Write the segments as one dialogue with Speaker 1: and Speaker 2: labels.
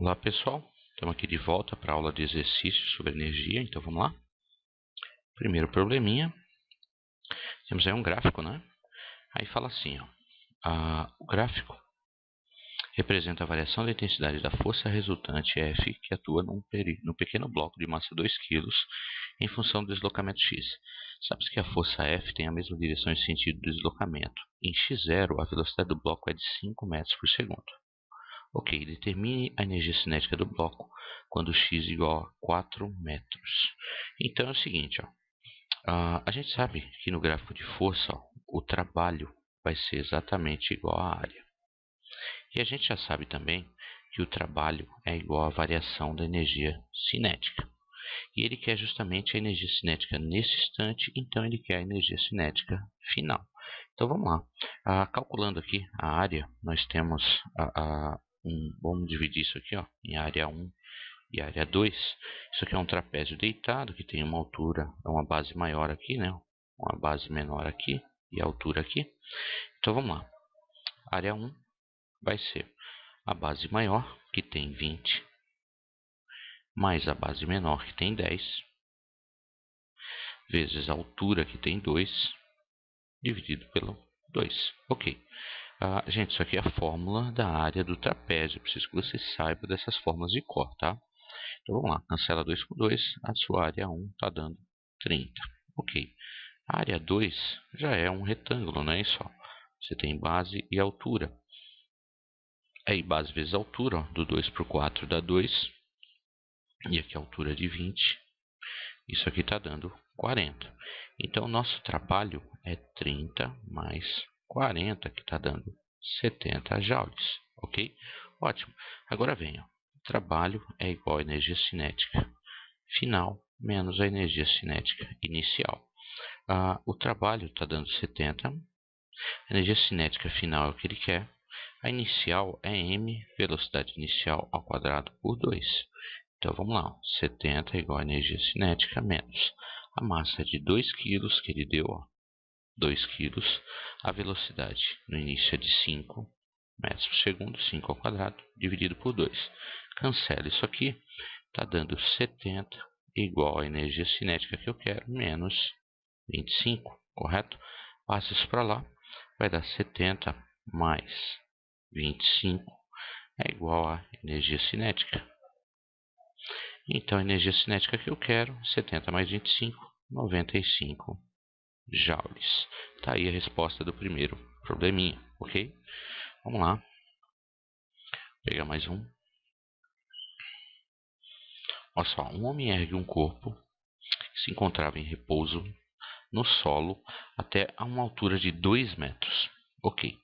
Speaker 1: Olá pessoal, estamos aqui de volta para a aula de exercícios sobre energia, então vamos lá. Primeiro probleminha, temos aí um gráfico, né? Aí fala assim, ó, o gráfico representa a variação da intensidade da força resultante F que atua num pequeno bloco de massa 2 kg em função do deslocamento x. Sabe-se que a força F tem a mesma direção e sentido do deslocamento. Em x0, a velocidade do bloco é de 5 metros por segundo. Ok, determine a energia cinética do bloco quando x igual a 4 metros. Então é o seguinte, ó, a gente sabe que no gráfico de força, ó, o trabalho vai ser exatamente igual à área. E a gente já sabe também que o trabalho é igual à variação da energia cinética. E ele quer justamente a energia cinética nesse instante, então ele quer a energia cinética final. Então vamos lá. Calculando aqui a área, nós temos vamos dividir isso aqui, ó, em área 1 e área 2. Isso aqui é um trapézio deitado que tem uma altura, uma base maior aqui, né? Uma base menor aqui e a altura aqui. Então vamos lá. Área 1 vai ser a base maior, que tem 20, mais a base menor, que tem 10, vezes a altura, que tem 2, dividido pelo 2. Ok. Gente, isso aqui é a fórmula da área do trapézio. Eu preciso que você saiba dessas fórmulas de cor, tá? Então vamos lá. Cancela 2 por 2. A sua área 1 está dando 30. Ok. A área 2 já é um retângulo, não é isso? Você tem base e altura. Aí base vezes altura, ó, do 2 por 4 dá 2. E aqui a altura de 20. Isso aqui está dando 40. Então, o nosso trabalho é 30 mais 40, que está dando 70 joules. Ok? Ótimo. Agora venha. Trabalho é igual a energia cinética final menos a energia cinética inicial. O trabalho está dando 70. A energia cinética final é o que ele quer. A inicial é m, velocidade inicial ao quadrado por 2. Então vamos lá, 70 é igual a energia cinética menos a massa de 2 kg que ele deu, ó, 2 kg, a velocidade no início é de 5 metros por segundo, 5 ao quadrado, dividido por 2. Cancela isso aqui, está dando 70 igual a energia cinética que eu quero, menos 25, correto? Passa isso para lá, vai dar 70 mais 25 é igual a energia cinética. Então, a energia cinética que eu quero, 70 mais 25, 95 joules. Está aí a resposta do primeiro probleminha, ok? Vamos lá. Vou pegar mais um. Olha só, um homem ergue um corpo que se encontrava em repouso no solo até a uma altura de 2 metros. Ok.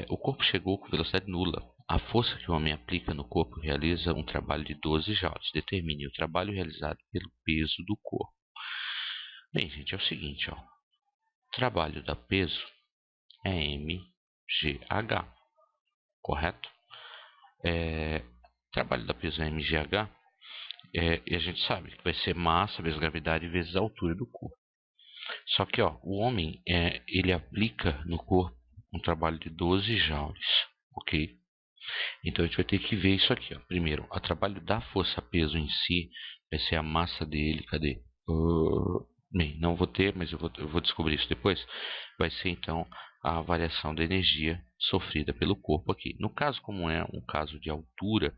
Speaker 1: O corpo chegou com velocidade nula. A força que o homem aplica no corpo realiza um trabalho de 12 joules. Determine o trabalho realizado pelo peso do corpo. Bem, gente, é o seguinte, ó. Trabalho da peso é mgh, correto? Trabalho da peso é mgh, e a gente sabe que vai ser massa vezes gravidade vezes a altura do corpo. Só que, ó, o homem, ele aplica no corpo um trabalho de 12 joules, ok? Então a gente vai ter que ver isso aqui, ó. Primeiro, o trabalho da força-peso em si vai ser a massa dele, cadê? Bem, não vou ter, mas eu vou descobrir isso depois. Vai ser então a variação da energia sofrida pelo corpo aqui. No caso, como é um caso de altura,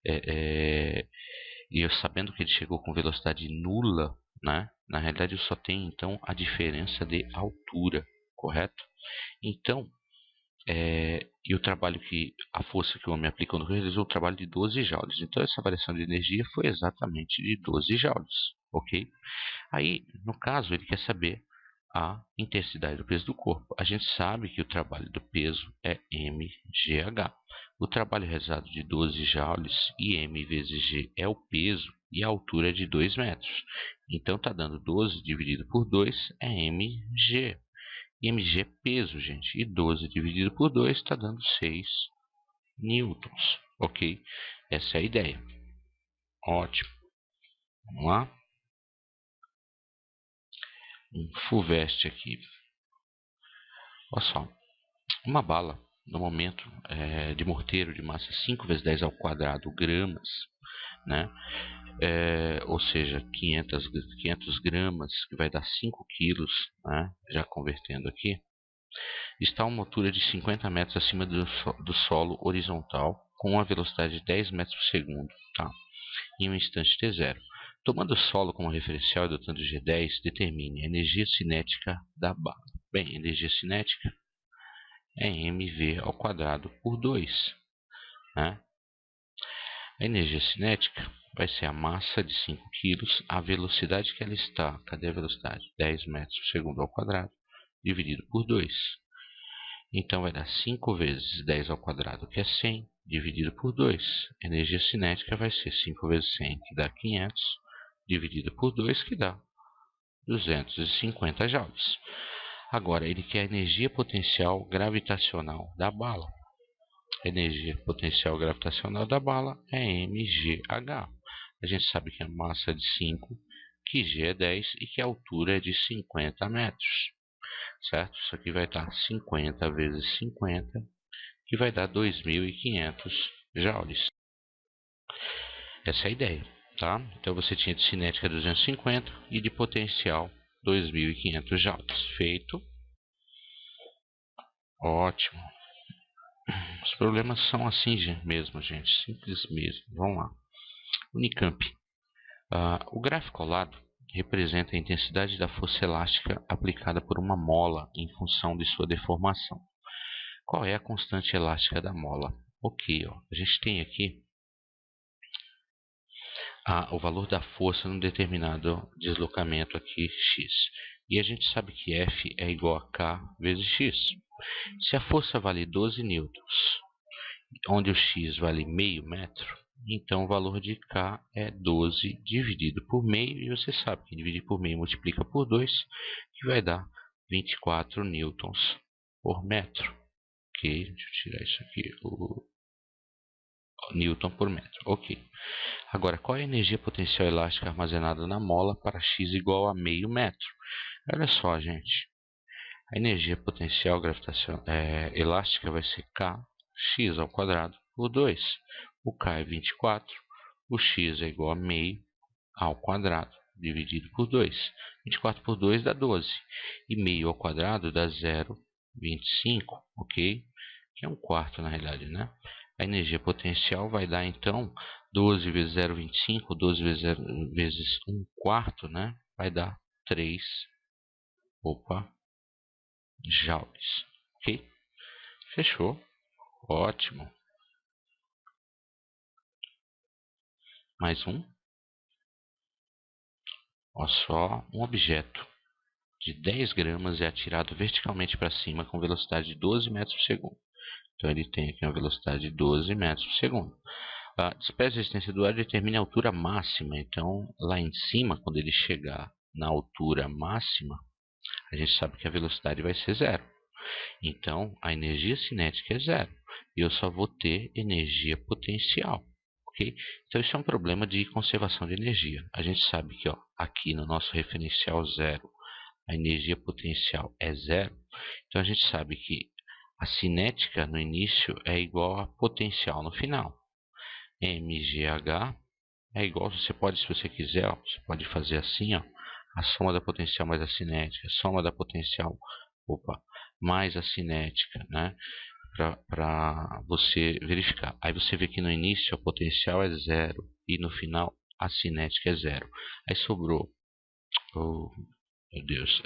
Speaker 1: e eu sabendo que ele chegou com velocidade nula, né? Na realidade eu só tenho então a diferença de altura, correto? Então, e o trabalho a força que o homem aplicou no realizou o trabalho de 12 joules. Então essa variação de energia foi exatamente de 12 joules, ok? Aí, no caso, ele quer saber a intensidade do peso do corpo. A gente sabe que o trabalho do peso é mgh. O trabalho realizado de 12 joules e m vezes g é o peso e a altura é de 2 metros. Então está dando 12 dividido por 2 é mg. E mg é peso, gente. E 12 dividido por 2 está dando 6 newtons. Ok? Essa é a ideia. Ótimo. Vamos lá. Um FUVEST aqui. Olha só. Uma bala no momento de morteiro de massa 5 vezes 10 ao quadrado gramas, né? Ou seja, 500 gramas, que vai dar 5 quilos, né? Já convertendo aqui, está a uma altura de 50 metros acima do solo horizontal, com uma velocidade de 10 metros por segundo, tá? Em um instante t0. Tomando o solo como referencial e adotando G10, determine a energia cinética da bala. Bem, energia cinética é mv ao quadrado por 2, né? A energia cinética vai ser a massa de 5 kg, a velocidade que ela está, cadê a velocidade? 10 metros por segundo ao quadrado, dividido por 2. Então vai dar 5 vezes 10 ao quadrado, que é 100, dividido por 2. A energia cinética vai ser 5 vezes 100, que dá 500, dividido por 2, que dá 250 joules. Agora, ele quer a energia potencial gravitacional da bala. A energia potencial gravitacional da bala é mgh. A gente sabe que a massa é de 5, que g é 10 e que a altura é de 50 metros. Certo? Isso aqui vai estar 50 vezes 50, que vai dar 2.500 joules. Essa é a ideia, tá? Então você tinha de cinética 250 e de potencial 2.500 joules. Feito. Ótimo. Os problemas são assim mesmo, gente. Simples mesmo. Vamos lá. Unicamp. O gráfico ao lado representa a intensidade da força elástica aplicada por uma mola em função de sua deformação. Qual é a constante elástica da mola? Ok, ó, a gente tem aqui o valor da força num determinado deslocamento aqui, x. E a gente sabe que F é igual a K vezes x. Se a força vale 12 newtons, onde o x vale meio metro, então o valor de K é 12 dividido por meio, e você sabe que dividir por meio multiplica por 2, que vai dar 24 newtons por metro. Ok, deixa eu tirar isso aqui, o newton por metro. Ok. Agora, qual é a energia potencial elástica armazenada na mola para x igual a meio metro? Olha só, gente. A energia potencial elástica vai ser K, x ao quadrado por 2. O K é 24, o x é igual a meio ao quadrado, dividido por 2. 24 por 2 dá 12. E meio ao quadrado dá 0,25, ok? Que é 1/4 na realidade, né? A energia potencial vai dar, então, 12 vezes 0,25, 12 vezes 1/4, né? Vai dar 3 joules. Ok? Fechou. Ótimo. Mais um. Olha só, um objeto de 10 gramas é atirado verticalmente para cima com velocidade de 12 metros por segundo. Então ele tem aqui uma velocidade de 12 metros por segundo. A despesa de resistência do ar determina a altura máxima. Então lá em cima, quando ele chegar na altura máxima, a gente sabe que a velocidade vai ser 0. Então a energia cinética é 0. E eu só vou ter energia potencial. Okay? Então isso é um problema de conservação de energia. A gente sabe que aqui no nosso referencial 0, a energia potencial é 0. Então a gente sabe que a cinética no início é igual a potencial no final. mgh é igual, você pode, se você quiser, você pode fazer assim, a soma da potencial mais a cinética, a soma da potencial mais a cinética, né? Para você verificar. Aí você vê que no início a potencial é 0 e no final a cinética é 0. Aí sobrou, oh meu Deus,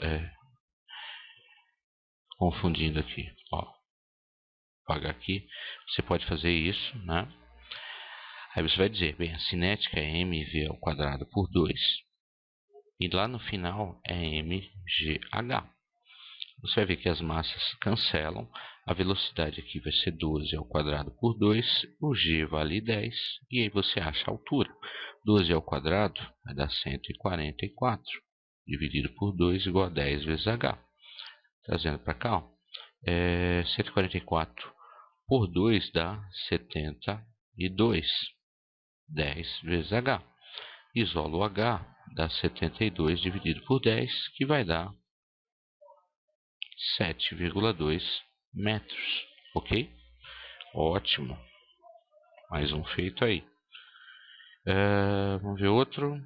Speaker 1: confundindo aqui, apagar aqui. Você pode fazer isso, né? Aí você vai dizer, bem, a cinética é mv ao quadrado por 2 e lá no final é mgh. Você vai ver que as massas cancelam, a velocidade aqui vai ser 12 ao quadrado por 2, o g vale 10, e aí você acha a altura. 12 ao quadrado vai dar 144, dividido por 2 igual a 10 vezes h. Trazendo para cá, 144 por 2 dá 72, 10 vezes h. Isolo o h, dá 72 dividido por 10, que vai dar 7,2 metros. Ok? Ótimo. Mais um feito aí. Vamos ver outro.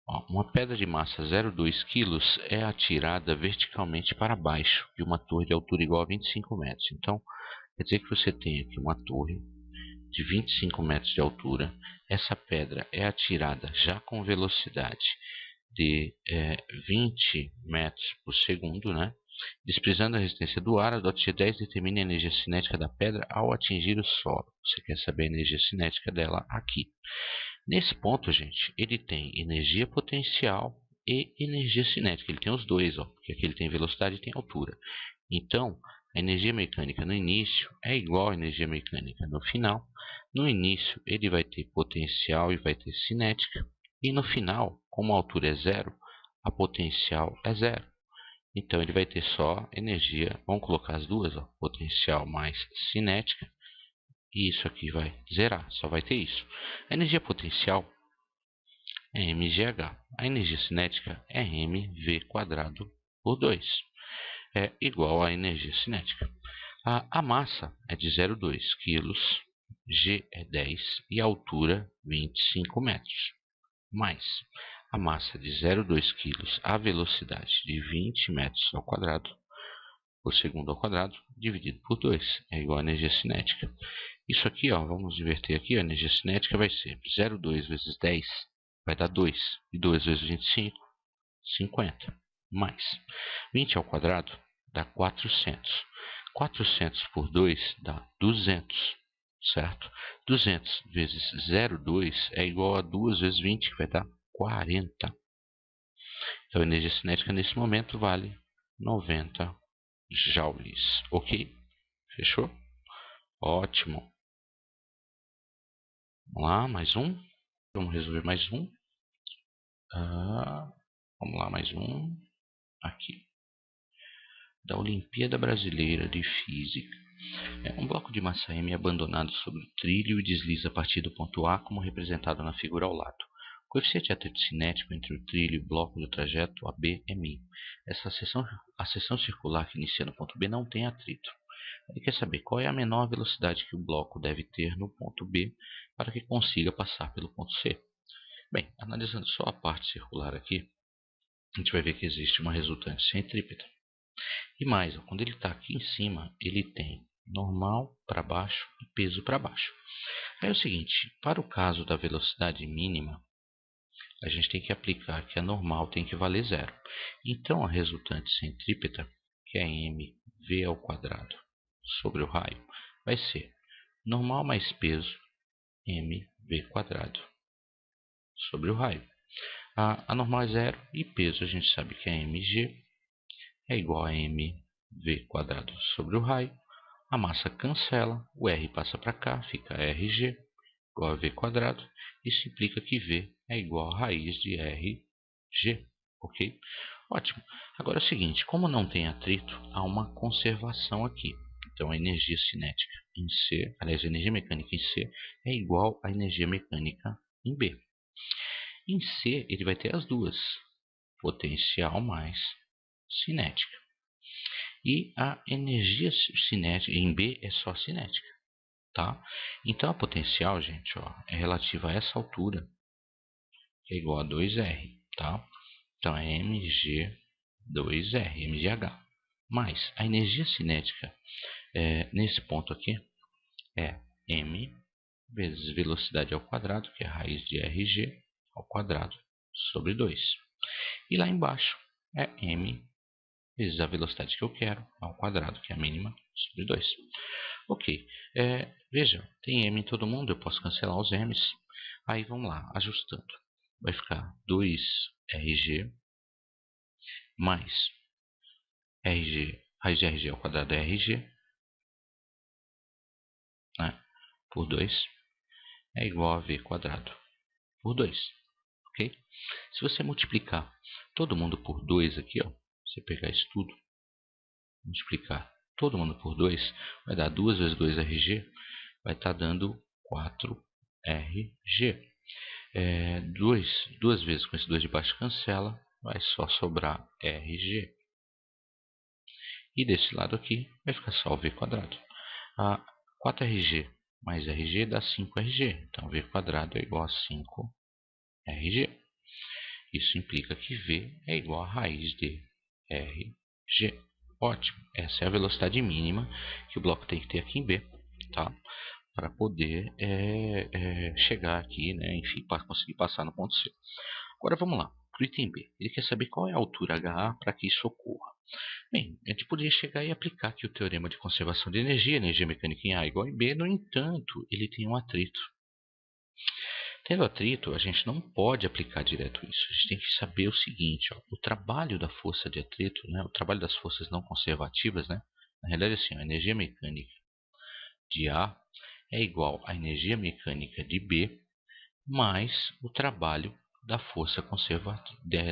Speaker 1: Ó, uma pedra de massa 0,2 kg é atirada verticalmente para baixo de uma torre de altura igual a 25 metros. Então, quer dizer que você tem aqui uma torre de 25 metros de altura. Essa pedra é atirada já com velocidade de 20 metros por segundo, né? Desprezando a resistência do ar, a DOT-G10 determina a energia cinética da pedra ao atingir o solo. Você quer saber a energia cinética dela aqui. Nesse ponto, gente, ele tem energia potencial e energia cinética. Ele tem os dois, ó, porque aqui ele tem velocidade e tem altura. Então, a energia mecânica no início é igual à energia mecânica no final. No início, ele vai ter potencial e vai ter cinética. E no final, como a altura é zero, a potencial é zero. Então, ele vai ter só energia, vamos colocar as duas, ó, potencial mais cinética, e isso aqui vai zerar, só vai ter isso. A energia potencial é mgh, a energia cinética é mv² por 2, é igual à energia cinética. A massa é de 0,2 kg, g é 10 e a altura 25 metros, mais a massa de 0,2 kg, a velocidade de 20 metros ao quadrado por segundo ao quadrado, dividido por 2, é igual à energia cinética. Isso aqui, ó, vamos inverter aqui, a energia cinética vai ser 0,2 vezes 10, vai dar 2, e 2 vezes 25, 50, mais 20 ao quadrado dá 400. 400 por 2 dá 200, certo? 200 vezes 0,2 é igual a 2 vezes 20, que vai dar 40. Então, a energia cinética nesse momento vale 90 joules. Ok? Fechou? Ótimo. Vamos lá, mais um. Vamos resolver mais um. Vamos lá, mais um. Aqui. Da Olimpíada Brasileira de Física. Um bloco de massa M é abandonado sobre o trilho e desliza a partir do ponto A, como representado na figura ao lado. O coeficiente de atrito cinético entre o trilho e o bloco do trajeto AB é μ. A seção circular que inicia no ponto B não tem atrito. Ele quer saber qual é a menor velocidade que o bloco deve ter no ponto B para que consiga passar pelo ponto C. Bem, analisando só a parte circular aqui, a gente vai ver que existe uma resultante centrípeta. E mais, ó, quando ele está aqui em cima, ele tem normal para baixo e peso para baixo. Aí é o seguinte, para o caso da velocidade mínima, a gente tem que aplicar que a normal tem que valer zero. Então, a resultante centrípeta, que é mv ao quadrado sobre o raio, vai ser normal mais peso mv² sobre o raio. A normal é zero e peso a gente sabe que é mg, é igual a mv² sobre o raio. A massa cancela, o r passa para cá, fica rg igual a v². Isso implica que v é igual a raiz de rg, ok? Ótimo. Agora é o seguinte, como não tem atrito, há uma conservação aqui. Então, a energia cinética em C, aliás, a energia mecânica em C é igual à energia mecânica em B. Em C, ele vai ter as duas, potencial mais cinética. E a energia cinética em B é só cinética, tá? Então, a potencial, gente, ó, é relativa a essa altura, que é igual a 2R, tá? Então, é mg2R, mgh. Mais a energia cinética nesse ponto aqui é m vezes velocidade ao quadrado, que é a raiz de rg ao quadrado sobre 2. E lá embaixo é m vezes a velocidade que eu quero ao quadrado, que é a mínima, sobre 2. Ok, veja, tem m em todo mundo, eu posso cancelar os m's. Aí vamos lá, ajustando. Vai ficar 2rg mais rg, raiz de rg ao quadrado é rg, né, por 2 é igual a v² por 2. Ok? Se você multiplicar todo mundo por 2 aqui, ó, você pegar isso tudo, multiplicar todo mundo por 2, vai dar 2 vezes 2rg, vai estar dando 4rg. 2 vezes com esse 2 de baixo cancela, vai só sobrar rg. E desse lado aqui vai ficar só o V quadrado. 4RG mais RG dá 5RG. Então, V quadrado é igual a 5RG. Isso implica que V é igual a raiz de RG. Ótimo. Essa é a velocidade mínima que o bloco tem que ter aqui em B, tá? Para poder chegar aqui, né? Enfim, para conseguir passar no ponto C. Agora vamos lá. Para o item B. Ele quer saber qual é a altura HA para que isso ocorra. Bem, a gente poderia chegar e aplicar aqui o teorema de conservação de energia mecânica em A igual a em B. No entanto, ele tem um atrito. Tendo atrito, a gente não pode aplicar direto isso. A gente tem que saber o seguinte, ó, o trabalho da força de atrito, né, o trabalho das forças não conservativas, né, na realidade assim, a energia mecânica de A é igual à energia mecânica de B mais o trabalho da força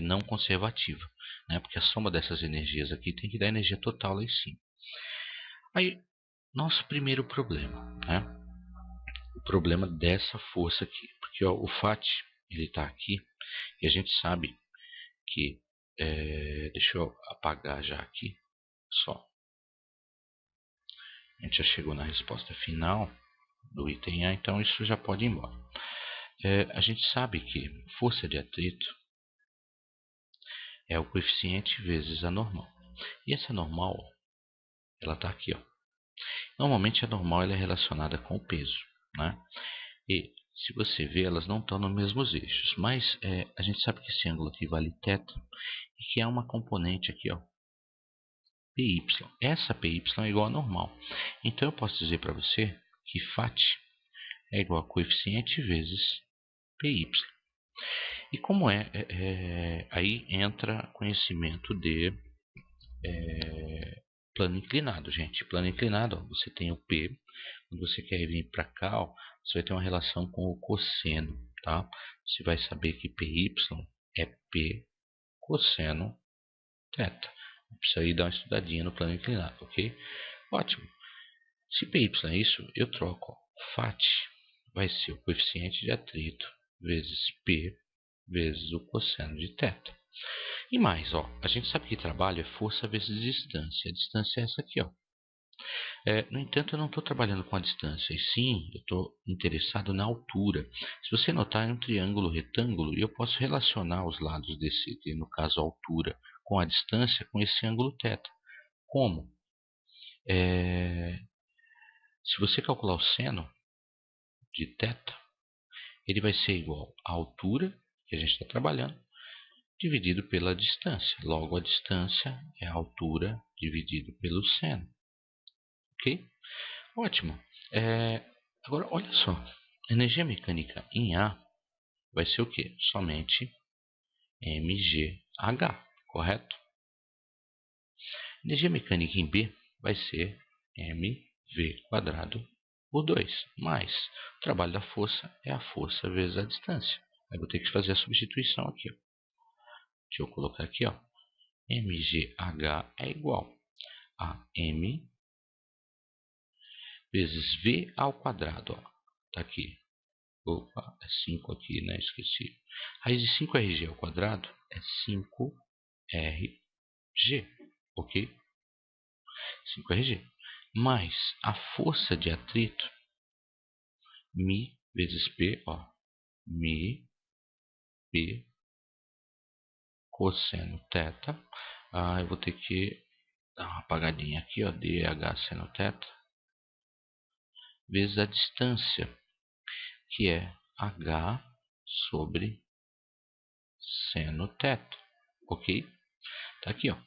Speaker 1: não conservativa, né, porque a soma dessas energias aqui tem que dar energia total lá em cima. Aí, nosso primeiro problema, né, o problema dessa força aqui, porque ó, o FAT ele está aqui e a gente sabe que, deixa eu apagar já aqui, só, a gente já chegou na resposta final do item A, então isso já pode ir embora. A gente sabe que força de atrito é o coeficiente vezes a normal, e essa normal, ela está aqui, ó. Normalmente a normal ela é relacionada com o peso, né? E se você ver, elas não estão nos mesmos eixos, mas a gente sabe que esse ângulo aqui vale θ e que há uma componente aqui, ó, PY. Essa PY é igual a normal. Então eu posso dizer para você que FAT é igual a coeficiente vezes PY. E como aí entra conhecimento de plano inclinado, gente. Plano inclinado, ó, você tem o P. Quando você quer vir para cá, ó, você vai ter uma relação com o cosseno, tá? Você vai saber que PY é P cosseno θ. Precisa ir dar uma estudadinha no plano inclinado, ok? Ótimo. Se PY é isso, eu troco. Ó. FAT vai ser o coeficiente de atrito vezes P vezes o cosseno de θ. E mais, ó, a gente sabe que trabalho é força vezes distância. A distância é essa aqui, ó. No entanto, eu não estou trabalhando com a distância, e sim, eu estou interessado na altura. Se você notar, é um triângulo retângulo e eu posso relacionar os lados desse, no caso a altura, com a distância, com esse ângulo θ. Como? Se você calcular o seno de θ, ele vai ser igual à altura que a gente está trabalhando, dividido pela distância. Logo, a distância é a altura dividido pelo seno. Ok? Ótimo. Agora, olha só. Energia mecânica em A vai ser o quê? Somente mgh, correto? Energia mecânica em B vai ser mv quadrado por 2, mais o trabalho da força é a força vezes a distância. Aí vou ter que fazer a substituição aqui. Ó. Deixa eu colocar aqui, ó. mgh é igual a m vezes v ao quadrado. Ó. Tá aqui. Opa, é 5 aqui, né? Esqueci. Raiz de 5rg ao quadrado é 5rg, ok? 5rg. Mais a força de atrito, mi vezes p, ó. Mi, p, cosseno θ. Eu vou ter que dar uma apagadinha aqui, ó. dh seno θ. Vezes a distância, que é h sobre seno θ, ok? Tá aqui, ó.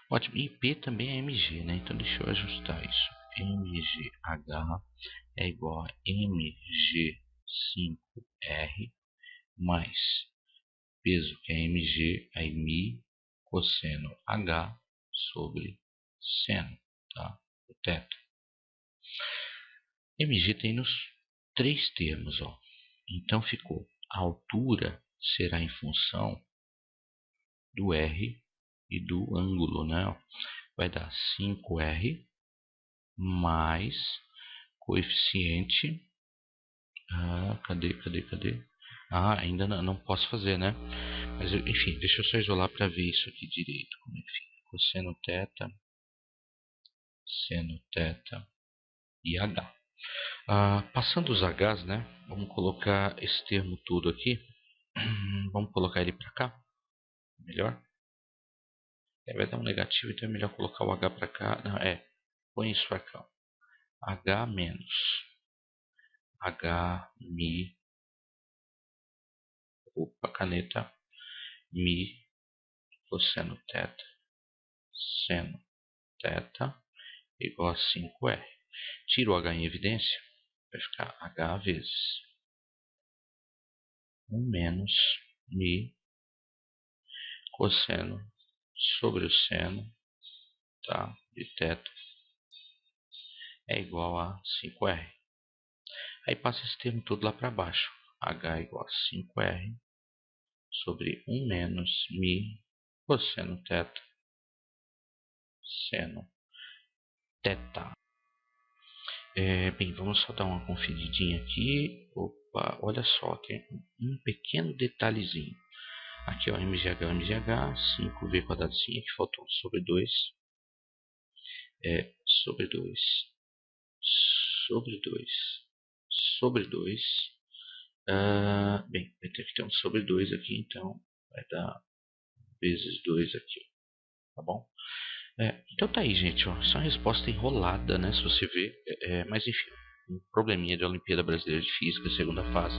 Speaker 1: Ótimo, e P também é mg, né? Então deixa eu ajustar isso. mgh é igual a mg5r mais peso, que é mg, aí mi cosseno h sobre seno, tá? O θ. Mg tem nos três termos, ó. Então ficou, a altura será em função do R e do ângulo, né? Vai dar 5R mais coeficiente. Cadê? Ainda não posso fazer, né? Mas enfim, deixa eu só isolar para ver isso aqui direito. Como é que fica? Cosseno θ seno, θ e H. Passando os H's, né? Vamos colocar esse termo todo aqui. Vamos colocar ele para cá. Melhor. Vai dar um negativo, então é melhor colocar o H para cá. Não, põe isso para cá. H menos H mi. Opa, caneta. Mi cosseno θ seno θ igual a 5R. Tiro o H em evidência, vai ficar H vezes 1 menos mi cosseno sobre o seno, tá, de θ é igual a 5R. Aí passa esse termo todo lá para baixo. H igual a 5R sobre 1 menos mi cosseno θ seno θ. Bem, vamos só dar uma conferidinha aqui. Opa, olha só, tem um pequeno detalhezinho. Aqui, ó, MGH, 5V quadradinho, que faltou um sobre 2. Sobre 2, sobre 2, sobre 2. Bem, vai ter que ter um sobre 2 aqui, então vai dar vezes 2 aqui, tá bom? Então tá aí, gente, ó. Essa é uma resposta enrolada, né? Se você ver, mas enfim, um probleminha de Olimpíada Brasileira de Física, segunda fase,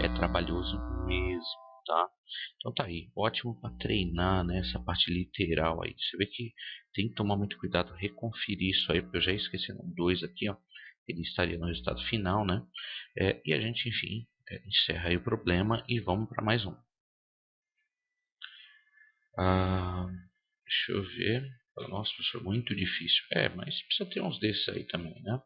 Speaker 1: é trabalhoso mesmo, tá? Então tá aí, ótimo para treinar, né? Essa parte literal aí. Você vê que tem que tomar muito cuidado, reconferir isso aí, porque eu já esqueci um 2 aqui, ó. Ele estaria no resultado final, né? E a gente, enfim, encerra aí o problema e vamos para mais um. Deixa eu ver. Nossa, professor, muito difícil. Mas precisa ter uns desses aí também, né?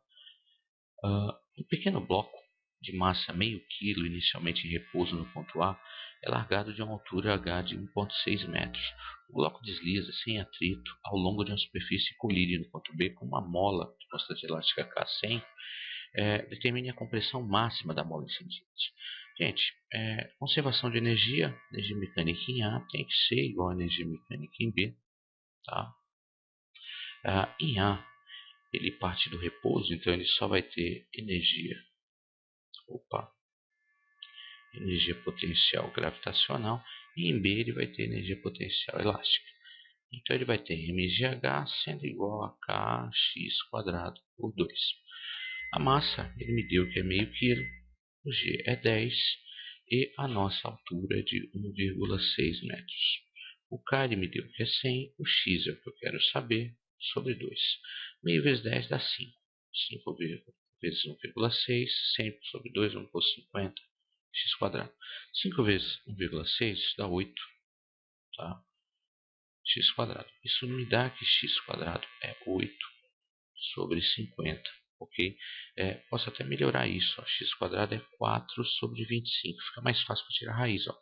Speaker 1: Um pequeno bloco de massa meio quilo, inicialmente em repouso no ponto A, é largado de uma altura H de 1,6 metros. O bloco desliza sem atrito ao longo de uma superfície e colide no ponto B com uma mola de constante elástica K100. Determine a compressão máxima da mola em centímetros. Gente, conservação de energia mecânica em A tem que ser igual a energia mecânica em B. Tá? Em A, ele parte do repouso, então ele só vai ter energia potencial gravitacional, e em B ele vai ter energia potencial elástica. Então ele vai ter mgh sendo igual a kx² por 2. A massa ele me deu que é meio quilo, o g é 10 e a nossa altura é de 1,6 metros. O K ele me deu que é 100, o x é o que eu quero saber, sobre 2. Meio vezes 10 dá 5. 5 vezes 1,6, 100 sobre 2, vamos por 50, x². 5 vezes 1,6 dá 8, tá? x². Isso me dá que x² é 8 sobre 50, ok? Posso até melhorar isso, ó. x² é 4 sobre 25, fica mais fácil para tirar a raiz, ó.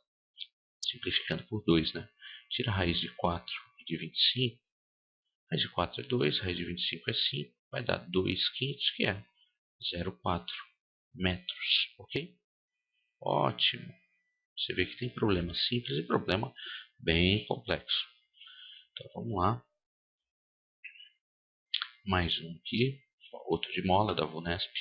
Speaker 1: Simplificando por 2, né? Tira a raiz de 4 e de 25, raiz de 4 é 2, raiz de 25 é 5, vai dar 2/5, que é 0,4 metros, ok? Ótimo! Você vê que tem problema simples e problema bem complexo. Então vamos lá. Mais um aqui, outro de mola da VUNESP.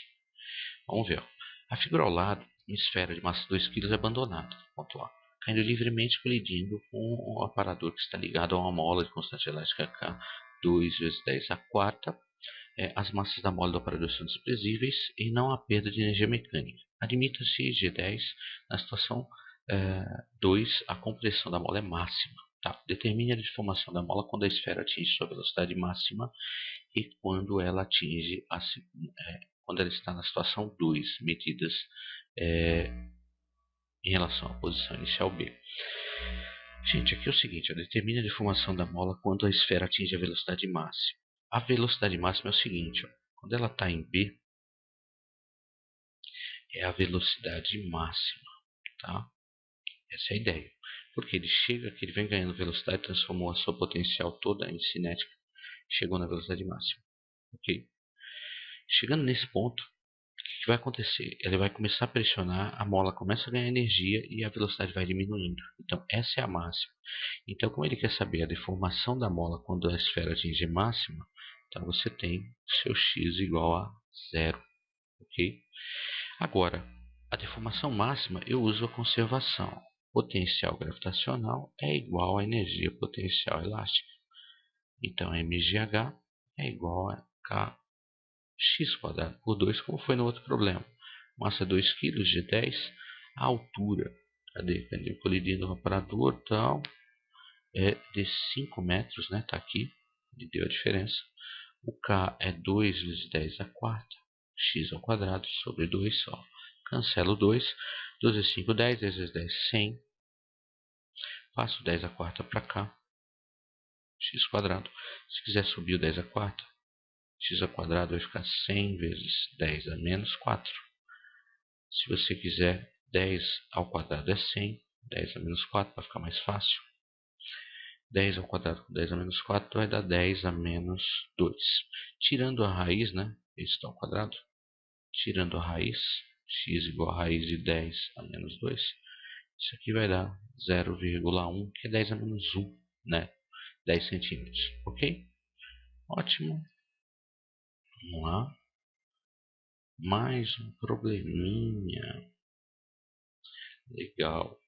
Speaker 1: Vamos ver. A figura ao lado, uma esfera de massa 2 kg é abandonada. Ponto A. Caindo livremente, colidindo com o aparador que está ligado a uma mola de constante elástica K 2 vezes 10 a quarta. As massas da mola do aparador são desprezíveis e não há perda de energia mecânica. Admita-se G10, na situação 2, a compressão da mola é máxima. Tá? Determine a deformação da mola quando a esfera atinge sua velocidade máxima e quando ela atinge quando ela está na situação 2, medidas em relação à posição inicial B. Gente, aqui é o seguinte, determine a deformação da mola quando a esfera atinge a velocidade máxima. A velocidade máxima é o seguinte, quando ela está em B, é a velocidade máxima, tá? Essa é a ideia. Porque ele chega, que ele vem ganhando velocidade, transformou a sua potencial toda em cinética, chegou na velocidade máxima, ok? Chegando nesse ponto, o que vai acontecer? Ele vai começar a pressionar, a mola começa a ganhar energia e a velocidade vai diminuindo. Então, essa é a máxima. Então, como ele quer saber a deformação da mola quando a esfera atinge máxima, Então você tem seu x igual a zero, ok? Agora, a deformação máxima eu uso a conservação. Potencial gravitacional é igual a energia potencial elástica. Então, mgh é igual a kx² por 2, como foi no outro problema. Massa 2 kg de 10, a altura, cadê? Colidindo no aparador, tal, é de 5 metros, né? Tá aqui, ele deu a diferença. O k é 2 vezes 10 a quarta, x² sobre 2 só. Cancelo 2, 2 vezes 5, 10, 10 vezes 10, 100. Passo 10 a quarta para cá, x². Se quiser subir o 10 a quarta, x² vai ficar 100 vezes 10 a menos 4. Se você quiser, 10 ao quadrado é 100, 10 a menos 4 para ficar mais fácil. 10 ao quadrado com 10 a menos 4 vai dar 10 a menos 2. Tirando a raiz, né? Isso ao quadrado. Tirando a raiz, x igual a raiz de 10 a menos 2. Isso aqui vai dar 0,1, que é 10 a menos 1, né? 10 centímetros, ok? Ótimo. Vamos lá. Mais um probleminha. Legal. O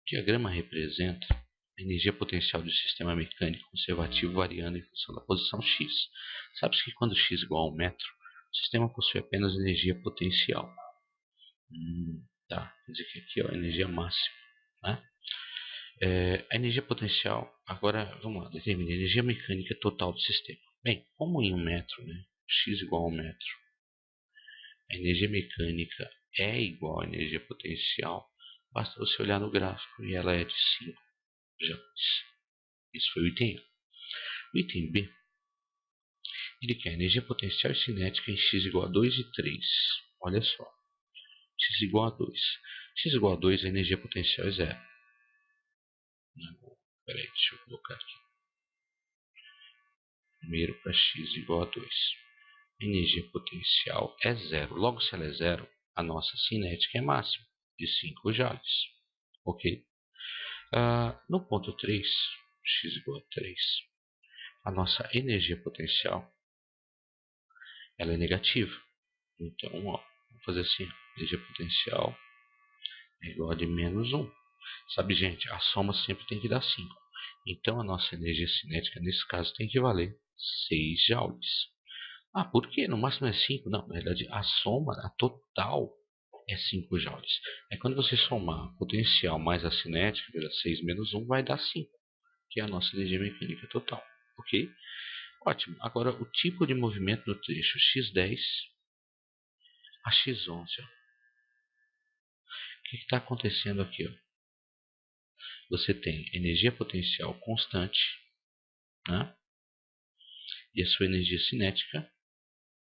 Speaker 1: diagrama representa a energia potencial do sistema mecânico conservativo variando em função da posição x. Sabe-se que quando x igual a 1 metro, o sistema possui apenas energia potencial. Tá, quer dizer que aqui é a energia máxima, né? A energia potencial, agora vamos lá, determina a energia mecânica total do sistema. Bem, como em 1 metro, né? X igual a 1 metro, a energia mecânica é igual à energia potencial, basta você olhar no gráfico e ela é de 5 joules. Isso foi o item A. O item B, ele quer energia potencial e cinética em x igual a 2 e 3. Olha só, x igual a 2. X igual a 2, a energia potencial é 0. Peraí, deixa eu colocar aqui. Primeiro para x igual a 2. A energia potencial é 0. Logo, se ela é 0, a nossa cinética é máxima, de 5 joules. Ok? No ponto 3, x igual a 3, a nossa energia potencial ela é negativa. Então, ó, vamos fazer assim. Energia potencial é igual a de menos 1. Sabe, gente, a soma sempre tem que dar 5. Então, a nossa energia cinética, nesse caso, tem que valer 6 joules. Por quê? No máximo é 5? Não, na verdade, a soma, a total, é 5 joules. Quando você somar a potencial mais a cinética, vai dar 6 menos 1, vai dar 5, que é a nossa energia mecânica total. Ok? Ótimo. Agora, o tipo de movimento no trecho x10 a x11. Ó. O que está acontecendo aqui? Ó? Você tem energia potencial constante, né? E a sua energia cinética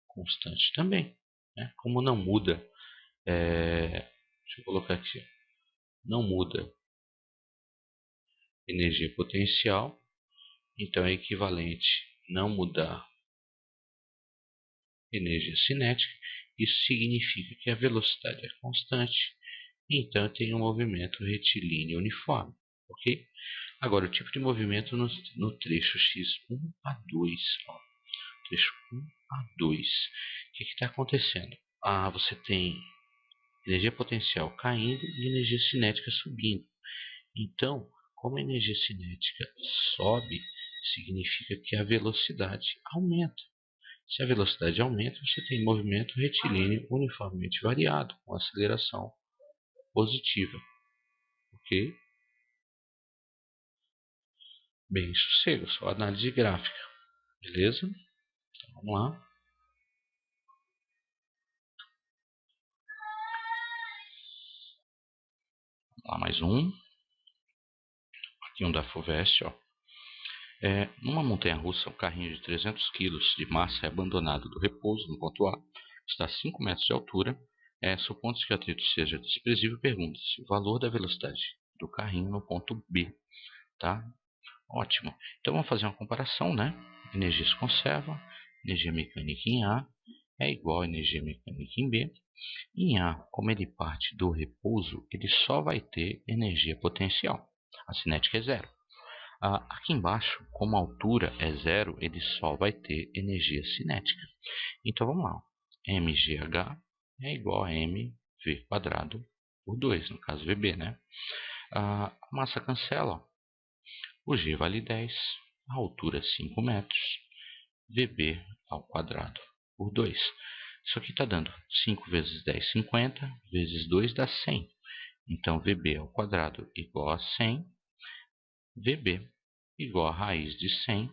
Speaker 1: constante também. Né? Como não muda, deixa eu colocar aqui, não muda energia potencial, então é equivalente não mudar energia cinética. Isso significa que a velocidade é constante, então eu tenho um movimento retilíneo uniforme, ok? Agora, o tipo de movimento no trecho x1 a 2, ó, trecho 1 a 2, o que está acontecendo? Você tem energia potencial caindo e energia cinética subindo. Então, como a energia cinética sobe, significa que a velocidade aumenta. Se a velocidade aumenta, você tem movimento retilíneo uniformemente variado, com aceleração positiva. Ok? Bem, sossego, só análise gráfica. Beleza? Então, vamos lá. Vamos lá, mais um. Aqui um da FUVEST, ó. Numa montanha-russa, um carrinho de 300 kg de massa é abandonado do repouso no ponto A, está a 5 metros de altura. Supondo-se que o atrito seja desprezível, pergunta-se o valor da velocidade do carrinho no ponto B. Tá? Ótimo. Então vamos fazer uma comparação, né? Energia se conserva, energia mecânica em A é igual a energia mecânica em B. Em A, como ele parte do repouso, ele só vai ter energia potencial. A cinética é 0. Aqui embaixo, como a altura é zero, ele só vai ter energia cinética. Então vamos lá. mgh é igual a mv quadrado por 2, no caso VB, né? A massa cancela. O g vale 10, a altura 5 metros, VB ao quadrado por 2. Isso aqui está dando 5 vezes 10, 50, vezes 2 dá 100. Então, VB ao quadrado igual a 100, VB igual a raiz de 100,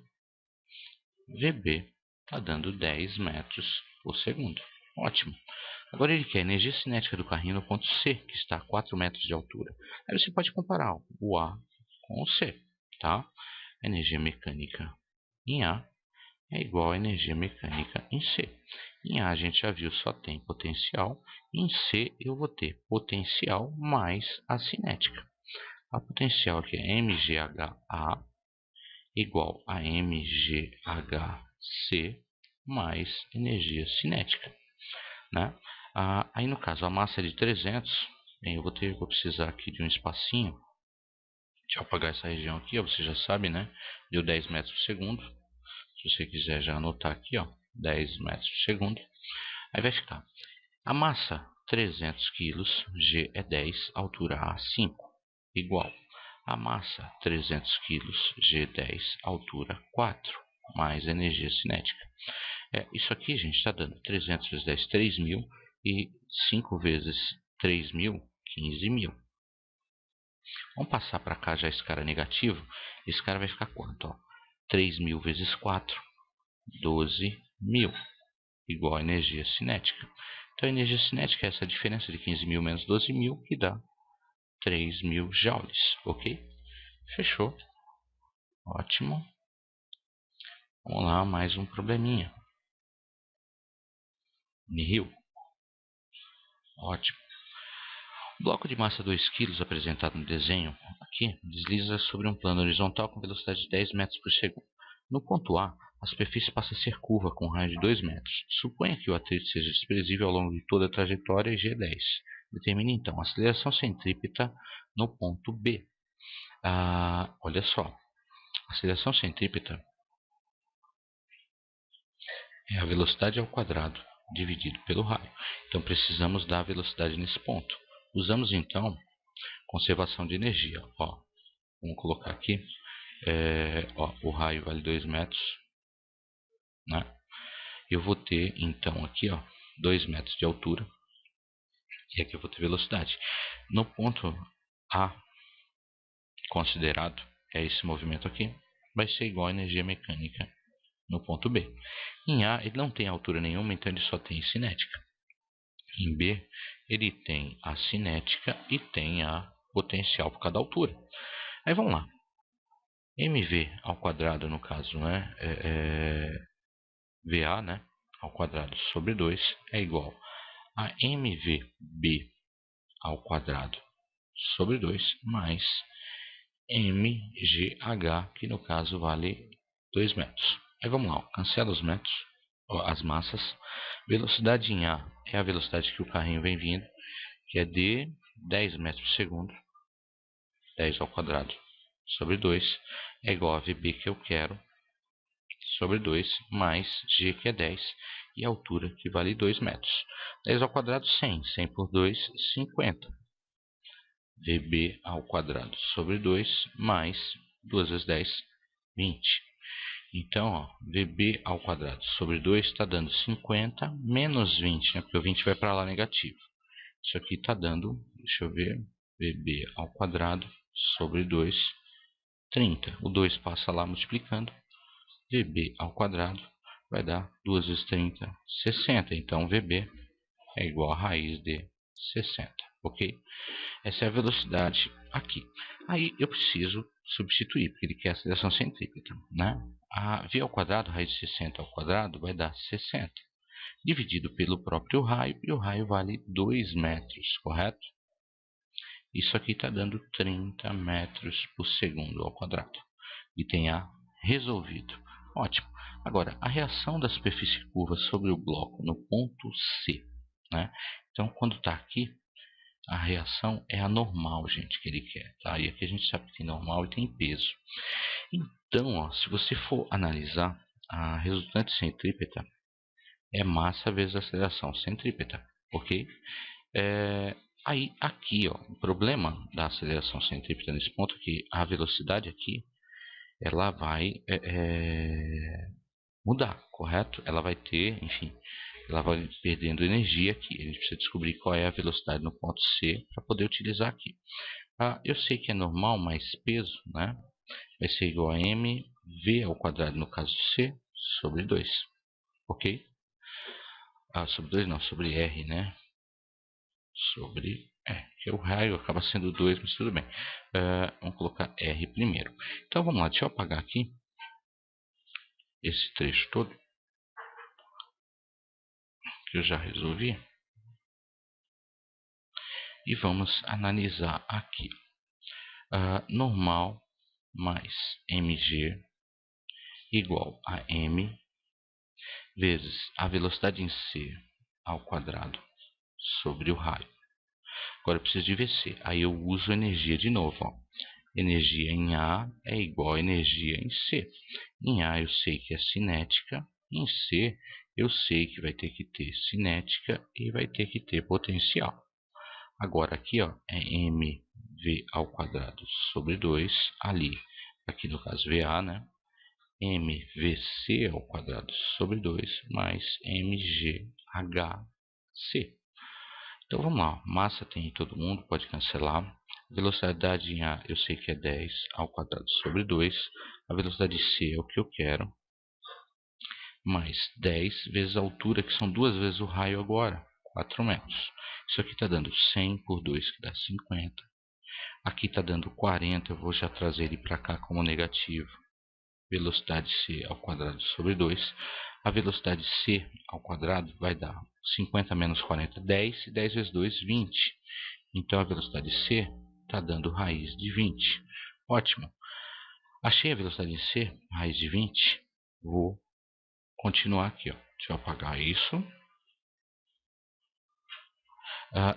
Speaker 1: VB está dando 10 metros por segundo. Ótimo. Agora ele quer a energia cinética do carrinho no ponto C, que está a 4 metros de altura. Aí você pode comparar o A com o C, tá? A energia mecânica em A é igual à energia mecânica em C. Em A a gente já viu, só tem potencial. Em C eu vou ter potencial mais a cinética. A potencial aqui é mgha igual a mghc mais energia cinética, né? Aí no caso a massa é de 300, bem, eu vou precisar aqui de um espacinho. Deixa eu apagar essa região aqui, ó, você já sabe, né? Deu 10 metros por segundo. Se você quiser já anotar aqui, ó, 10 metros por segundo. Aí vai ficar a massa 300 kg, G é 10, altura A 5, igual a massa 300 kg, G 10, altura 4, mais energia cinética. Isso aqui, gente, está dando 300 vezes 10, 3.000, e 5 vezes 3.000, 15.000. Vamos passar para cá já esse cara negativo. Esse cara vai ficar quanto? Ó? 3.000 vezes 4, 12.000, igual a energia cinética. Então a energia cinética é essa diferença de 15.000 menos 12.000, que dá 3.000 joules, ok? Fechou. Ótimo. Vamos lá, mais um probleminha. Nihil. Ótimo. O bloco de massa 2 kg apresentado no desenho aqui desliza sobre um plano horizontal com velocidade de 10 metros por segundo. No ponto A, a superfície passa a ser curva com um raio de 2 metros. Suponha que o atrito seja desprezível ao longo de toda a trajetória e G10. Determine então a aceleração centrípeta no ponto B. Olha só, a aceleração centrípeta é a velocidade ao quadrado dividido pelo raio. Então precisamos da velocidade nesse ponto. Usamos então conservação de energia. Ó, vamos colocar aqui. O raio vale 2 metros, né? Eu vou ter então aqui, ó, 2 metros de altura. E aqui eu vou ter velocidade. No ponto A considerado, é esse movimento aqui, vai ser igual a energia mecânica no ponto B. Em A ele não tem altura nenhuma, então ele só tem cinética. Em B ele tem a cinética e tem a potencial por cada altura. Aí vamos lá. mv ao quadrado, no caso, né, VA, né, ao quadrado sobre 2 é igual a mvb ao quadrado sobre 2 mais mgh, que no caso vale 2 metros. Aí vamos lá, cancela os metros, as massas. Velocidade em A é a velocidade que o carrinho vem vindo, que é de 10 metros por segundo. 10 ao quadrado sobre 2 é igual a VB, que eu quero, sobre 2, mais G, que é 10, e a altura, que vale 2 metros. 10 ao quadrado, 100. 100 por 2, 50. VB ao quadrado sobre 2, mais 2 vezes 10, 20. Então, ó, VB ao quadrado sobre 2 está dando 50 menos 20, né? Porque o 20 vai para lá negativo. Isso aqui está dando, deixa eu ver, VB ao quadrado sobre 2, 30. O 2 passa lá multiplicando. VB ao quadrado vai dar 2 vezes 30, 60. Então, VB é igual a raiz de 60, ok? Essa é a velocidade aqui. Aí eu preciso substituir, porque ele quer a aceleração centrípeta, né? A v ao quadrado, raiz de 60 ao quadrado, vai dar 60. Dividido pelo próprio raio, e o raio vale 2 metros, correto? Isso aqui está dando 30 metros por segundo ao quadrado. E tem A resolvido. Ótimo. Agora, a reação da superfície curva sobre o bloco no ponto C, né? Então, quando está aqui, A reação é a normal, gente, que ele quer, tá? E aqui a gente sabe que tem normal e tem peso. Então, ó, se você for analisar, a resultante centrípeta é massa vezes aceleração centrípeta, ok? Aí, aqui, ó, o problema da aceleração centrípeta nesse ponto é que a velocidade aqui, ela vai mudar, correto? Ela vai ter, enfim, ela vai perdendo energia aqui. A gente precisa descobrir qual é a velocidade no ponto C para poder utilizar aqui. Eu sei que é normal mais peso, né? Vai ser igual a mv ao quadrado, no caso C, sobre 2, ok? Sobre 2 não, sobre R, né? Sobre, que o raio acaba sendo 2, mas tudo bem. Vamos colocar R primeiro. Então vamos lá, deixa eu apagar aqui esse trecho todo, que eu já resolvi. E vamos analisar aqui. Normal mais mg igual a m vezes a velocidade em c ao quadrado sobre o raio. Agora eu preciso de VC. Aí eu uso energia de novo. Ó. Energia em A é igual a energia em C. Em A eu sei que é cinética. Em C eu sei que vai ter que ter cinética e vai ter que ter potencial. Agora aqui, ó, é mv ao quadrado sobre 2. Ali, aqui no caso VA, né? mvc ao quadrado sobre 2 mais mghc. Então vamos lá, massa tem em todo mundo, pode cancelar. Velocidade em A eu sei que é 10 ao quadrado sobre 2. A velocidade C é o que eu quero. Mais 10 vezes a altura, que são 2 vezes o raio agora, 4 metros. Isso aqui está dando 100 por 2, que dá 50. Aqui está dando 40, eu vou já trazer ele para cá como negativo. Velocidade C ao quadrado sobre 2. A velocidade C ao quadrado vai dar 50 menos 40, 10. E 10 vezes 2, 20. Então a velocidade C está dando raiz de 20. Ótimo. Achei a velocidade em C, raiz de 20. Vou continuar aqui. Ó. Deixa eu apagar isso.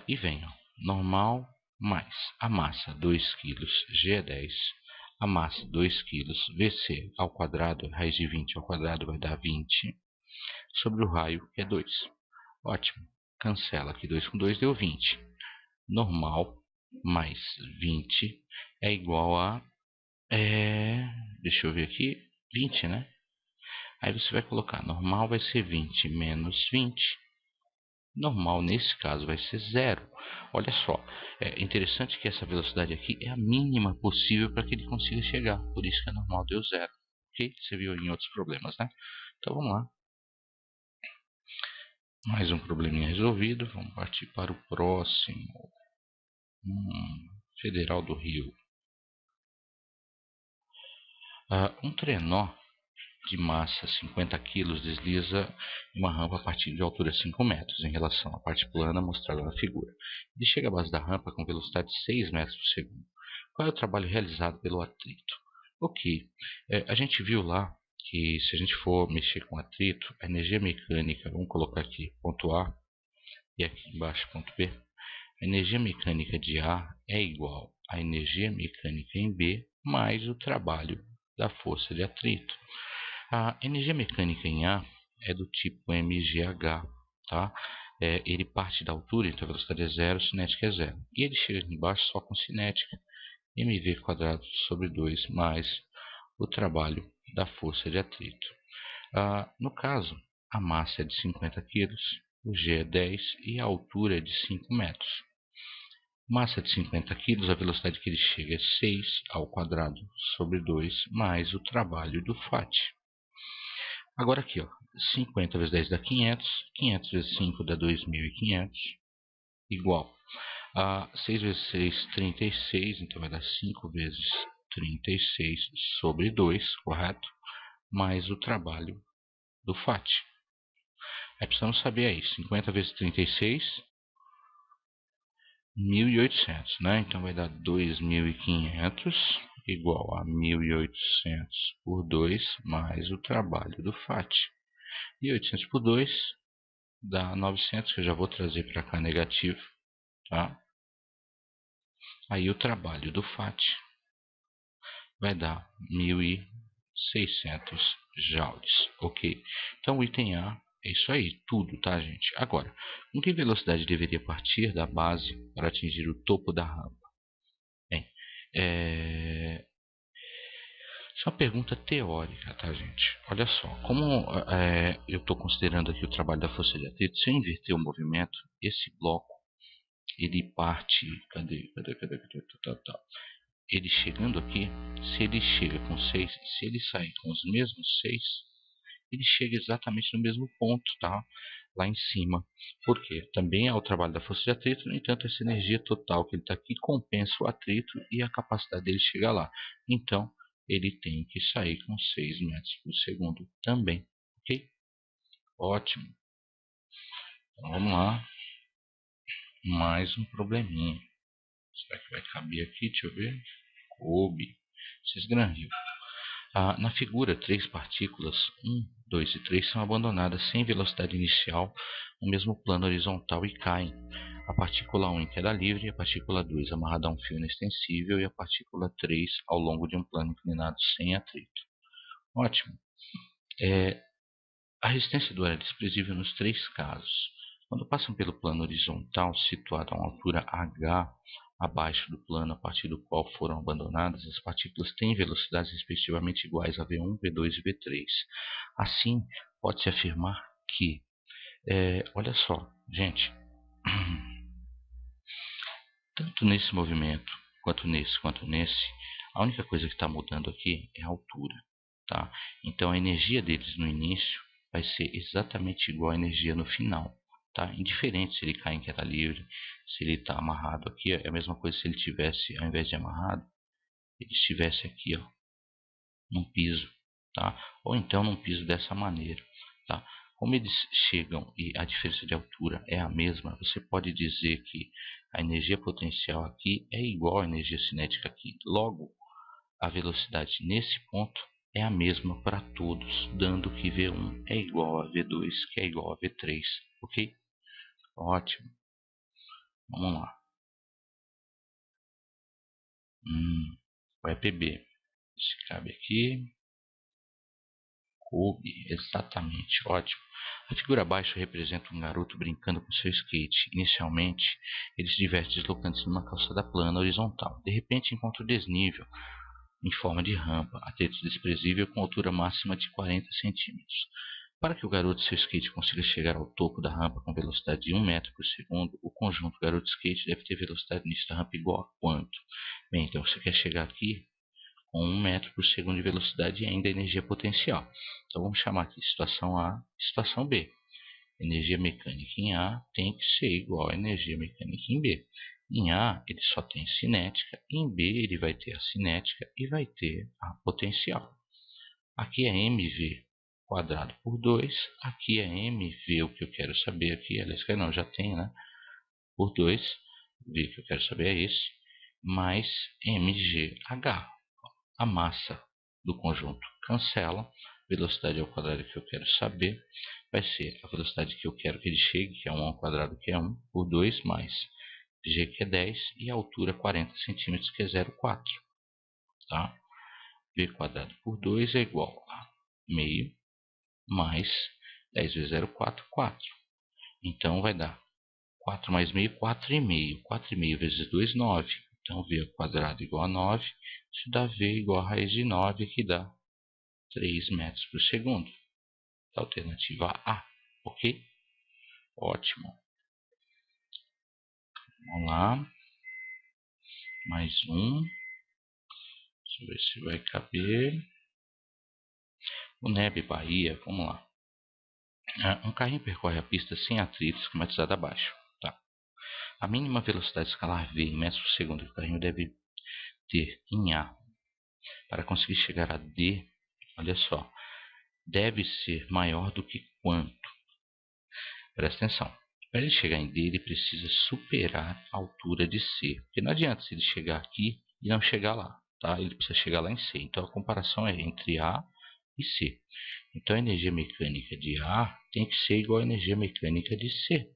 Speaker 1: E venho. Normal mais a massa 2 kg, G é 10. A massa 2 kg, VC ao quadrado, raiz de 20 ao quadrado vai dar 20. Sobre o raio, que é 2. Ótimo. Cancela aqui 2 com 2, deu 20. Normal mais 20 é igual a... deixa eu ver aqui. 20, né? Aí você vai colocar, normal vai ser 20 menos 20. Normal, nesse caso, vai ser 0. Olha só, é interessante que essa velocidade aqui é a mínima possível para que ele consiga chegar. Por isso que a normal deu 0. Ok? Você viu em outros problemas, né? Então vamos lá. Mais um probleminha resolvido. Vamos partir para o próximo. Federal do Rio. Um trenó de massa 50 kg desliza em uma rampa a partir de altura 5 metros em relação à parte plana mostrada na figura. Ele chega à base da rampa com velocidade de 6 metros por segundo. Qual é o trabalho realizado pelo atrito? Ok, a gente viu lá que se a gente for mexer com atrito, a energia mecânica, vamos colocar aqui ponto A e aqui embaixo ponto B, a energia mecânica de A é igual à energia mecânica em B mais o trabalho da força de atrito. A energia mecânica em A é do tipo mgh, tá? Ele parte da altura, então a velocidade é 0, cinética é 0. E ele chega aqui embaixo só com cinética, mv quadrado sobre 2 mais o trabalho da força de atrito. No caso, a massa é de 50 kg, o g é 10 e a altura é de 5 metros. Massa de 50 kg, a velocidade que ele chega é 6 ao quadrado sobre 2 mais o trabalho do FAT. Agora aqui, ó, 50 vezes 10 dá 500, 500 vezes 5 dá 2.500, igual a 6 vezes 6, 36, então vai dar 5 vezes 36 sobre 2, correto? Mais o trabalho do FAT. Aí precisamos saber aí, 50 vezes 36, 1.800, né? Então vai dar 2.500 igual a 1.800 por 2 mais o trabalho do FAT. E 800 por 2 dá 900, que eu já vou trazer para cá negativo, tá? Aí o trabalho do FAT vai dar 1.600 joules, ok? Então o item A é isso aí, tudo, tá, gente? Agora, com que velocidade deveria partir da base para atingir o topo da rampa? Bem, isso é uma pergunta teórica, tá, gente? Olha só, como eu estou considerando aqui o trabalho da força de atrito, se eu inverter o movimento, esse bloco, ele parte... Cadê? Tá. Ele chegando aqui, se ele chega com 6, se ele sair com os mesmos 6, ele chega exatamente no mesmo ponto, tá? Lá em cima. Por quê? Também é o trabalho da força de atrito, no entanto, essa energia total que ele está aqui compensa o atrito e a capacidade dele chegar lá. Então, ele tem que sair com 6 metros por segundo também, ok? Ótimo. Então, vamos lá. Mais um probleminha. Será que vai caber aqui? Deixa eu ver. Coube. Vocês granviam. Na figura, 3 partículas 1, 2 e 3 são abandonadas sem velocidade inicial no mesmo plano horizontal e caem. A partícula 1 em queda livre, a partícula 2 amarrada a um fio inextensível e a partícula 3 ao longo de um plano inclinado sem atrito. Ótimo. A resistência do ar é desprezível nos 3 casos. Quando passam pelo plano horizontal, situado a uma altura h abaixo do plano a partir do qual foram abandonadas, as partículas têm velocidades respectivamente iguais a v1, v2 e v3. Assim, pode-se afirmar que... olha só, gente, tanto nesse movimento, quanto nesse, a única coisa que está mudando aqui é a altura. Tá? Então a energia deles no início vai ser exatamente igual à energia no final. Tá? Indiferente se ele cai em queda livre, se ele está amarrado aqui, é a mesma coisa se ele tivesse, ao invés de amarrado, ele estivesse aqui, ó, num piso, tá? Ou então num piso dessa maneira. Tá? Como eles chegam e a diferença de altura é a mesma, você pode dizer que a energia potencial aqui é igual à energia cinética aqui. Logo, a velocidade nesse ponto é a mesma para todos, dando que V1 é igual a V2, que é igual a V3, ok? Ótimo. Vamos lá. O EPB. Se cabe aqui. Coube, exatamente, ótimo. A figura abaixo representa um garoto brincando com seu skate. Inicialmente, ele se diverte deslocando-se numa calçada plana horizontal. De repente, encontra o desnível em forma de rampa, atrito desprezível com altura máxima de 40 centímetros. Para que o garoto e seu skate consiga chegar ao topo da rampa com velocidade de 1 metro por segundo, o conjunto garoto-skate deve ter velocidade início da rampa igual a quanto? Bem, então você quer chegar aqui com 1 metro por segundo de velocidade e ainda energia potencial. Então vamos chamar aqui situação A e situação B. Energia mecânica em A tem que ser igual a energia mecânica em B. Em A ele só tem cinética, em B ele vai ter a cinética e vai ter a potencial. Aqui é mv quadrado por 2, aqui é mv, o que eu quero saber aqui, aliás, não, já tem, né? Por 2, v que eu quero saber é esse, mais mgh. A massa do conjunto cancela, velocidade ao quadrado que eu quero saber vai ser a velocidade que eu quero que ele chegue, que é 1 ao quadrado, que é 1, por 2, mais g, que é 10, e a altura 40 centímetros, que é 0,4. Tá? V quadrado por 2 é igual a meio mais 10 vezes 0,4, 4. Então vai dar 4 mais meio, 4,5. 4,5 vezes 2, 9. Então v ao quadrado igual a 9. Isso dá v igual a raiz de 9, que dá 3 metros por segundo. Alternativa A, ok? Ótimo. Vamos lá. Mais um. Deixa eu ver se vai caber. O Neb Bahia, vamos lá. Um carrinho percorre a pista sem atrito, esquematizado abaixo. Tá? A mínima velocidade escalar v em metros por segundo que o carrinho deve ter em A para conseguir chegar a D, olha só, deve ser maior do que quanto? Presta atenção. Para ele chegar em D, ele precisa superar a altura de C. Porque não adianta se ele chegar aqui e não chegar lá. Tá? Ele precisa chegar lá em C. Então a comparação é entre A e C. Então a energia mecânica de A tem que ser igual à energia mecânica de C.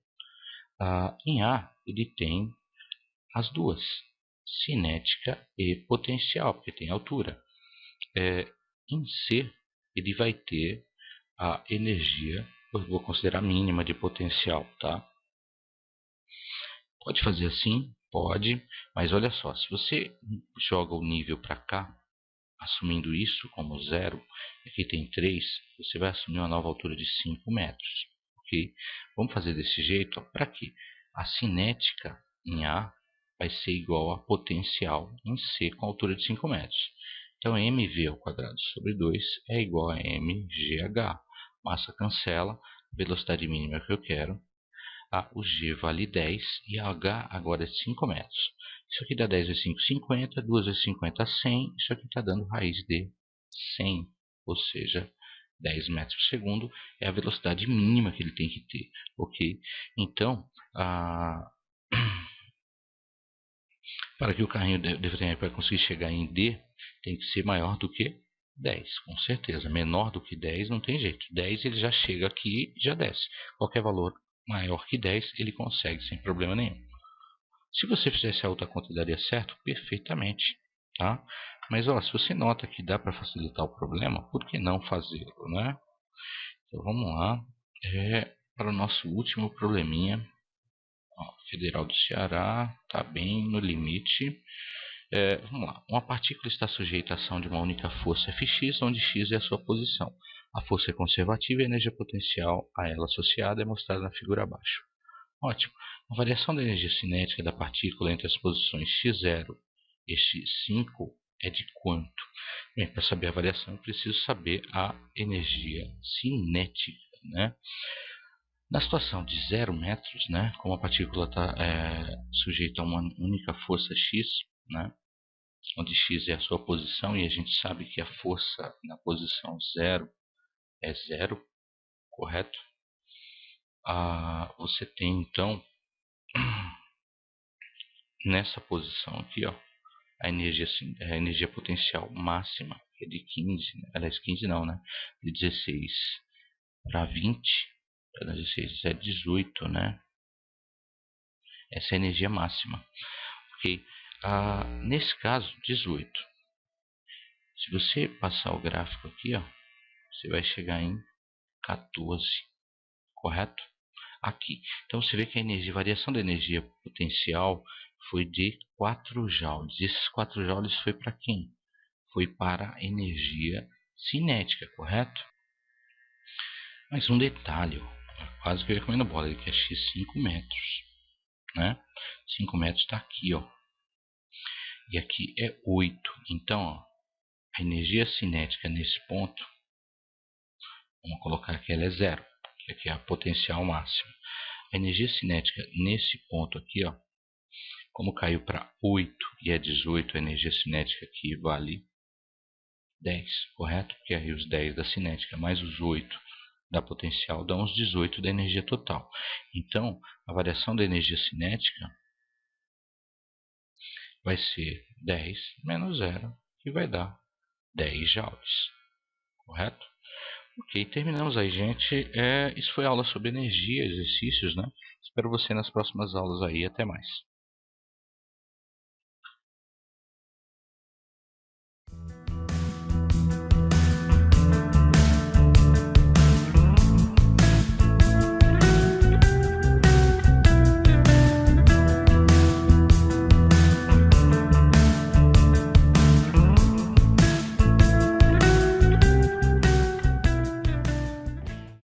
Speaker 1: Em A ele tem as duas. cinética e potencial, porque tem altura. Em C, ele vai ter a energia, eu vou considerar mínima de potencial, tá? Pode fazer assim? Pode, mas olha só, se você joga o nível para cá, assumindo isso como 0, aqui tem 3, você vai assumir uma nova altura de 5 metros. Ok? Vamos fazer desse jeito, para quê? A cinética em A vai ser igual a potencial em C com altura de 5 metros. Então, mv ao quadrado sobre 2 é igual a mgh. Massa cancela, velocidade mínima que eu quero. O G vale 10 e a H agora é 5 metros. Isso aqui dá 10 vezes 5, 50. 2 vezes 50, 100. Isso aqui está dando raiz de 100, ou seja, 10 metros por segundo é a velocidade mínima que ele tem que ter. Ok? Então, para que o carrinho para conseguir chegar em D, tem que ser maior do que 10, com certeza. Menor do que 10 não tem jeito. 10 ele já chega aqui e já desce. Qualquer valor maior que 10 ele consegue sem problema nenhum. Se você fizesse a outra conta daria certo, perfeitamente, tá? Mas ó, se você nota que dá para facilitar o problema, por que não fazê-lo, né? Então vamos lá, para o nosso último probleminha. Federal do Ceará, está bem no limite. Vamos lá, uma partícula está sujeita à ação de uma única força Fx, onde x é a sua posição. A força é conservativa e a energia potencial a ela associada é mostrada na figura abaixo. Ótimo. A variação da energia cinética da partícula entre as posições x0 e x5 é de quanto? Bem, para saber a variação, eu preciso saber a energia cinética, né? Na situação de 0 metros, né, como a partícula está sujeita a uma única força x, né, onde x é a sua posição, e a gente sabe que a força na posição 0 é 0, correto? Você tem, então, nessa posição aqui, ó, a energia potencial máxima, que é de 15, aliás, 15 não, né? De 16 para 20, para 16 é 18, né? Essa é a energia máxima, ok? Nesse caso, 18. Se você passar o gráfico aqui, ó, você vai chegar em 14, correto? Aqui. Então você vê que a variação da energia potencial foi de 4 joules. Esses 4 joules foi para quem? Foi para a energia cinética, correto? Mas um detalhe, ó, quase que eu ia comendo bola, ele quer x 5 metros, né? 5 metros está aqui, ó. E aqui é 8. Então, ó, a energia cinética nesse ponto, vamos colocar que ela é 0, que aqui é a potencial máxima. A energia cinética nesse ponto aqui, ó, como caiu para 8 e é 18, a energia cinética aqui vale 10, correto? Porque aí os 10 da cinética mais os 8 da potencial dão os 18 da energia total. Então, a variação da energia cinética vai ser 10 menos 0, que vai dar 10 joules, correto? Ok, terminamos aí, gente. Isso foi a aula sobre energia, exercícios, né? Espero você nas próximas aulas aí. Até mais.